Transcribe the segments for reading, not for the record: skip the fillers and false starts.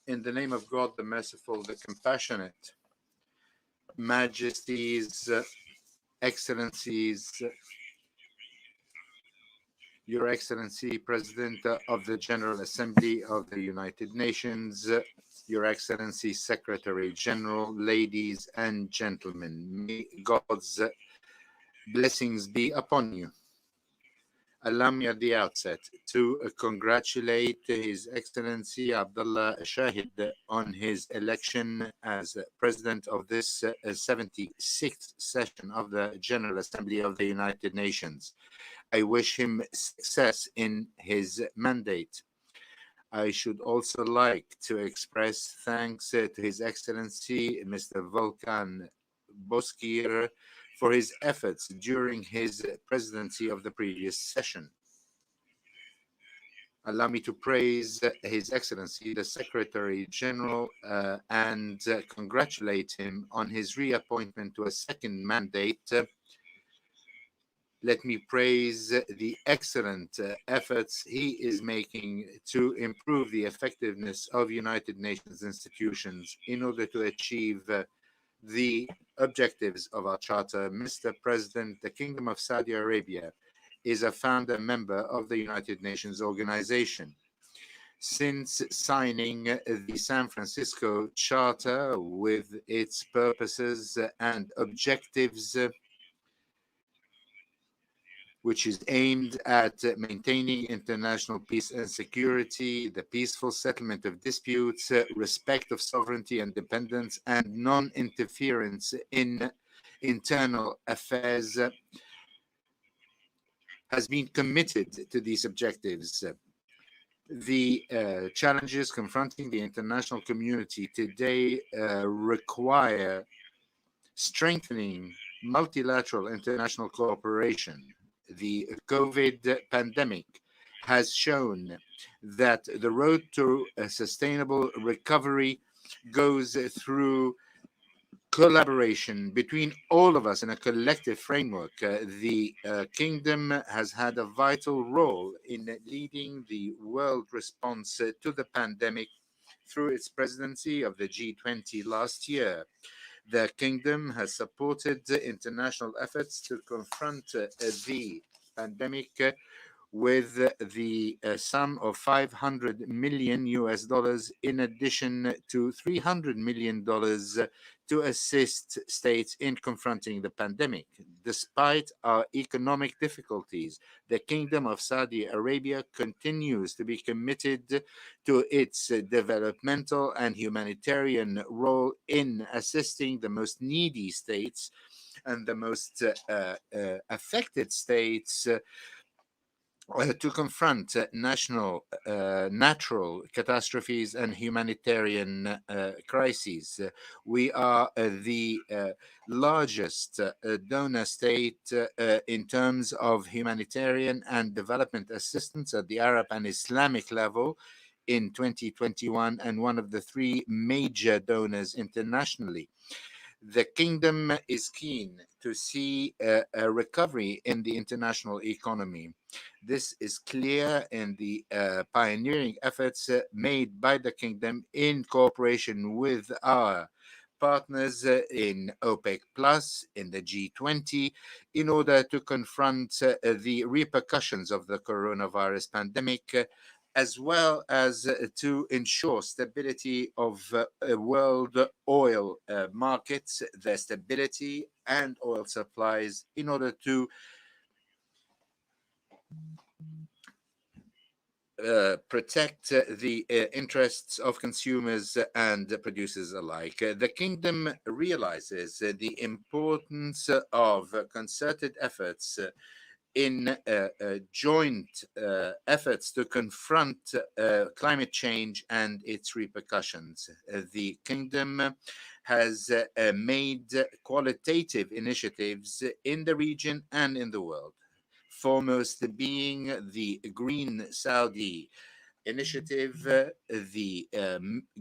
In the name of God, the merciful, the compassionate, Majesties, Excellencies, Your Excellency, President of the General Assembly of the United Nations, Your Excellency, Secretary General, ladies and gentlemen, may God's blessings be upon you. Allow me at the outset to congratulate His Excellency Abdullah Shahid on his election as President of this 76th session of the General Assembly of the United Nations. I wish him success in his mandate. I should also like to express thanks to His Excellency Mr. Volkan Bozkır for his efforts during his presidency of the previous session. Allow me to praise His Excellency, the Secretary General, and congratulate him on his reappointment to a second mandate. Let me praise the excellent efforts he is making to improve the effectiveness of United Nations institutions in order to achieve the objectives of our charter. Mr. President, the Kingdom of Saudi Arabia is a founder member of the United Nations organization. Since signing the San Francisco Charter with its purposes and objectives, which is aimed at maintaining international peace and security, the peaceful settlement of disputes, respect of sovereignty and independence, and non-interference in internal affairs, has been committed to these objectives. The challenges confronting the international community today require strengthening multilateral international cooperation. The COVID pandemic has shown that the road to a sustainable recovery goes through collaboration between all of us in a collective framework. The Kingdom has had a vital role in leading the world response to the pandemic through its presidency of the G20 last year. The Kingdom has supported international efforts to confront the pandemic with the sum of $500 million in addition to $300 million to assist states in confronting the pandemic. Despite our economic difficulties, the Kingdom of Saudi Arabia continues to be committed to its developmental and humanitarian role in assisting the most needy states and the most affected states to confront natural catastrophes and humanitarian crises. We are the largest donor state in terms of humanitarian and development assistance at the Arab and Islamic level in 2021, and one of the three major donors internationally. The Kingdom is keen to see a recovery in the international economy. This is clear in the pioneering efforts made by the Kingdom in cooperation with our partners in OPEC Plus, in the G20, in order to confront the repercussions of the coronavirus pandemic, as well as to ensure stability of world oil markets, their stability and oil supplies, in order to protect the interests of consumers and producers alike. The Kingdom realizes the importance of concerted efforts in joint efforts to confront climate change and its repercussions. The Kingdom has made qualitative initiatives in the region and in the world, foremost being the Green Saudi Initiative, the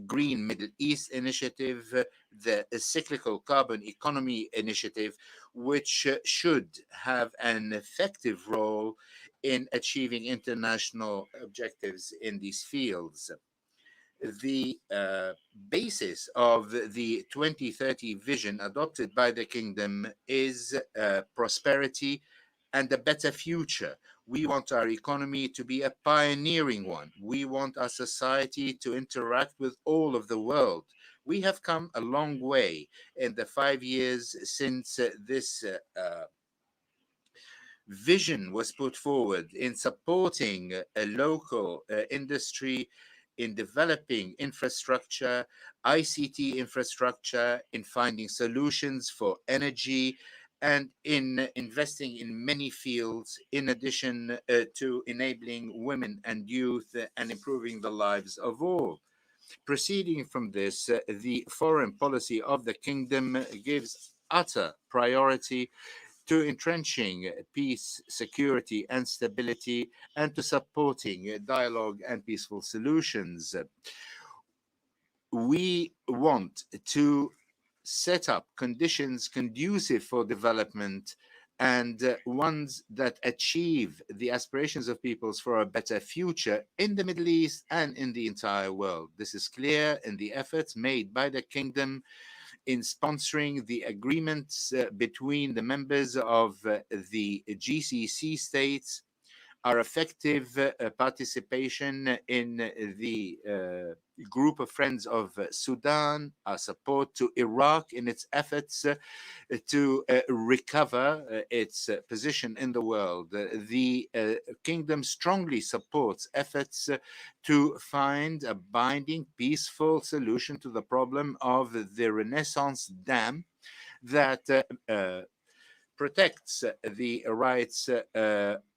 Green Middle East Initiative, the Cyclical Carbon Economy Initiative, which should have an effective role in achieving international objectives in these fields. the basis of the 2030 vision adopted by the kingdom is prosperity and a better future. We want our economy to be a pioneering one. We want our society to interact with all of the world. We have come a long way in the 5 years since this vision was put forward in supporting a local industry, in developing infrastructure, ICT infrastructure, in finding solutions for energy, and in investing in many fields, in addition to enabling women and youth and improving the lives of all. Proceeding from this, the foreign policy of the kingdom gives utter priority to entrenching peace, security, and stability, and to supporting dialogue and peaceful solutions. We want to set up conditions conducive for development and ones that achieve the aspirations of peoples for a better future in the Middle East and in the entire world. This is clear in the efforts made by the kingdom in sponsoring the agreements between the members of the GCC states, our effective participation in the group of friends of Sudan, our support to Iraq in its efforts to recover its position in the world. The kingdom strongly supports efforts to find a binding, peaceful solution to the problem of the Renaissance Dam that protects the rights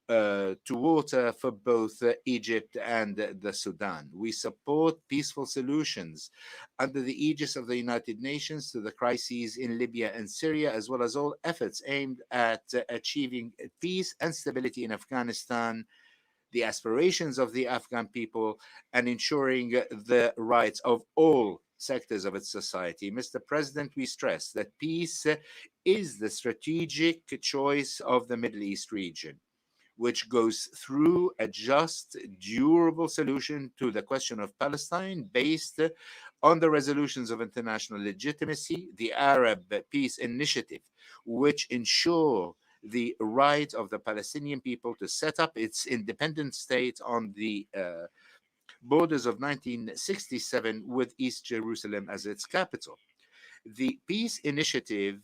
to water for both Egypt and the Sudan. We support peaceful solutions under the aegis of the United Nations to the crises in Libya and Syria, as well as all efforts aimed at achieving peace and stability in Afghanistan, the aspirations of the Afghan people, and ensuring the rights of all sectors of its society. Mr. President, we stress that peace is the strategic choice of the Middle East region, which goes through a just, durable solution to the question of Palestine based on the resolutions of international legitimacy, the Arab Peace Initiative, which ensure the right of the Palestinian people to set up its independent state on the borders of 1967 with East Jerusalem as its capital. The peace initiative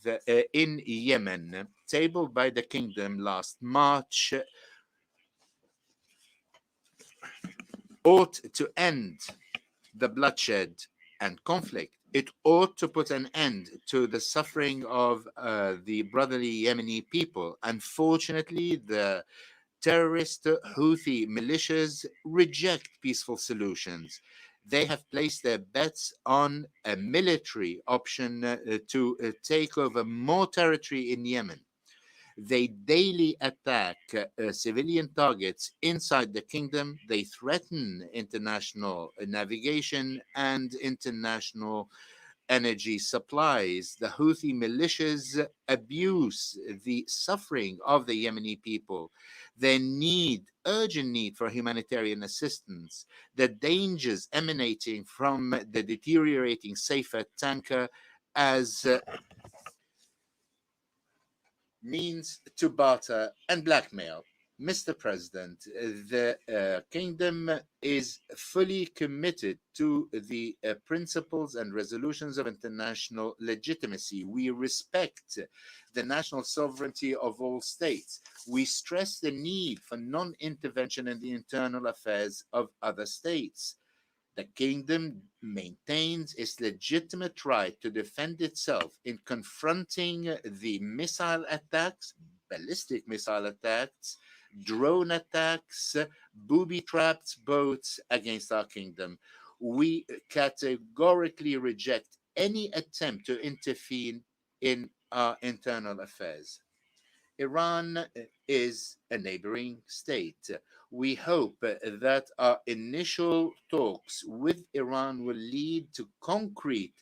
in Yemen, tabled by the kingdom last March, ought to end the bloodshed and conflict. It ought to put an end to the suffering of the brotherly Yemeni people. Unfortunately, the terrorist Houthi militias reject peaceful solutions. They have placed their bets on a military option to take over more territory in Yemen. They daily attack civilian targets inside the kingdom. They threaten international navigation and international energy supplies. The Houthi militias abuse the suffering of the Yemeni people, their urgent need for humanitarian assistance, the dangers emanating from the deteriorating Safer tanker as means to barter and blackmail. Mr. President, the kingdom is fully committed to the principles and resolutions of international legitimacy. We respect the national sovereignty of all states. We stress the need for non-intervention in the internal affairs of other states. The kingdom maintains its legitimate right to defend itself in confronting the missile attacks, ballistic missile attacks, drone attacks, booby-trapped boats against our kingdom. We categorically reject any attempt to intervene in our internal affairs. Iran is a neighboring state. We hope that our initial talks with Iran will lead to concrete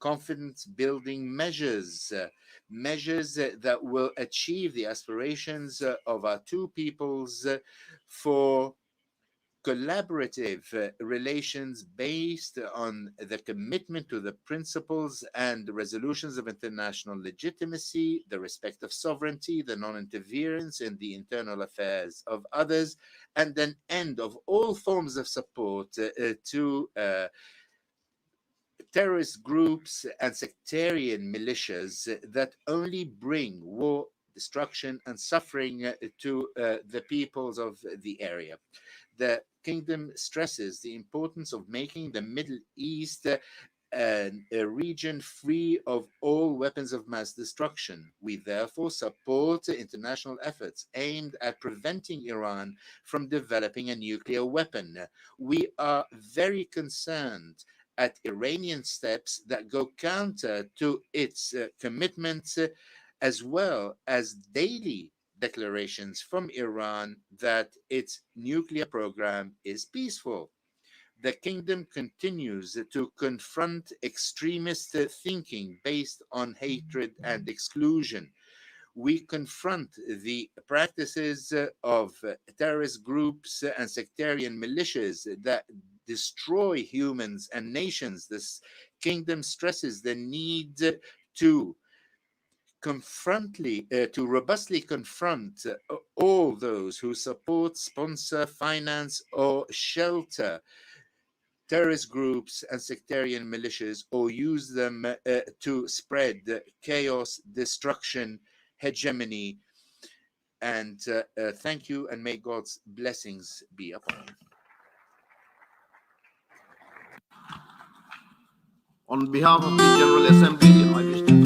confidence building measures, measures that will achieve the aspirations of our two peoples for collaborative relations based on the commitment to the principles and the resolutions of international legitimacy, the respect of sovereignty, the non-interference in the internal affairs of others, and an end of all forms of support to terrorist groups and sectarian militias that only bring war, destruction, and suffering to the peoples of the area. The kingdom stresses the importance of making the Middle East a region free of all weapons of mass destruction. We therefore support international efforts aimed at preventing Iran from developing a nuclear weapon. We are very concerned at Iranian steps that go counter to its commitments, as well as daily declarations from Iran that its nuclear program is peaceful. The kingdom continues to confront extremist thinking based on hatred and exclusion. We confront the practices of terrorist groups and sectarian militias that destroy humans and nations. This kingdom stresses the need to robustly confront all those who support, sponsor, finance, or shelter terrorist groups and sectarian militias, or use them to spread chaos, destruction, hegemony. And thank you, and may God's blessings be upon you. On behalf of the General Assembly, I wish to